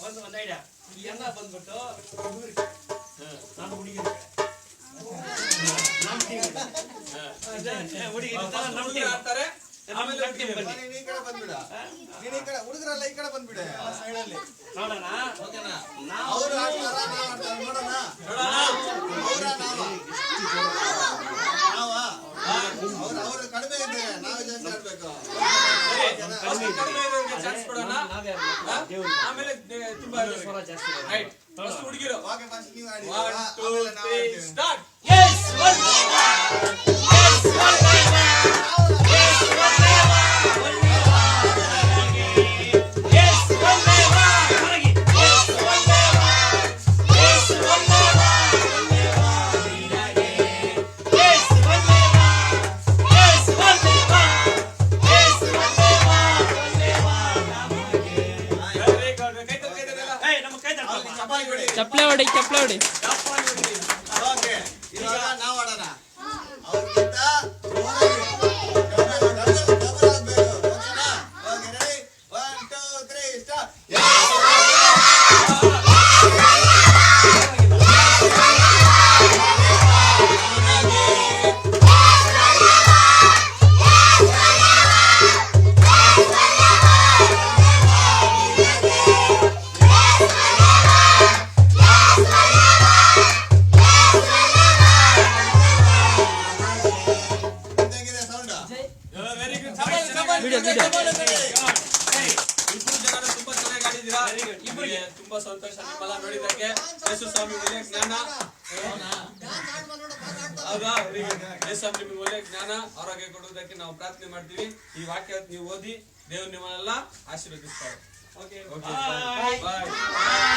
ಒಂದು ಐಡಿಯಾ ಈ ಅನ್ನ ಬಂದ್ಬಿಟ್ಟು ನಾನು ಹುಡುಗಿ ಹುಡುಗಿ ಆಡ್ತಾರೆ ಆಮೇಲೆ ಹುಡುಗರೆಲ್ಲ ಈ ಕಡೆ ಬಂದ್ಬಿಡ ಸೈಡಲ್ಲಿ ನೋಡೋಣ ಅವ್ರು ಅವ್ರು ಕಡಿಮೆ ಇದೆ ನಾವು ಜಾಸ್ತಿ ಆಡ್ಬೇಕು ಆಮೇಲೆ ತುಂಬಾ ಹುಡುಗಿರು ನೀವು ಆಡಿ ಸ್ಟಾರ್ಟ್ ಚಪ್ಲೆ ಹೊಡಿ ಓಕೆ ಇವಾಗ ನಾವು ಆಡೋಣ ಅವ್ರಿಗಿಂತ ತುಂಬಾ ಸಂತೋಷ ನಿಮ್ಮೆಲ್ಲ ನೋಡಿದ್ದಕ್ಕೆ ಯೇಸು ಸ್ವಾಮಿ ಒಳ್ಳೆ ಜ್ಞಾನ ಹೌದಾ ಯೇಸು ಸ್ವಾಮಿ ನಿಮಗೆ ಒಳ್ಳೆ ಜ್ಞಾನ ಆರೋಗ್ಯ ಕೊಡುವುದಕ್ಕೆ ನಾವು ಪ್ರಾರ್ಥನೆ ಮಾಡ್ತೀವಿ ಈ ವಾಕ್ಯ ನೀವು ಓದಿ ದೇವರು ನಿಮ್ಮನ್ನೆಲ್ಲ ಆಶೀರ್ವದಿಸ್ತಾರೆ. Okay bye.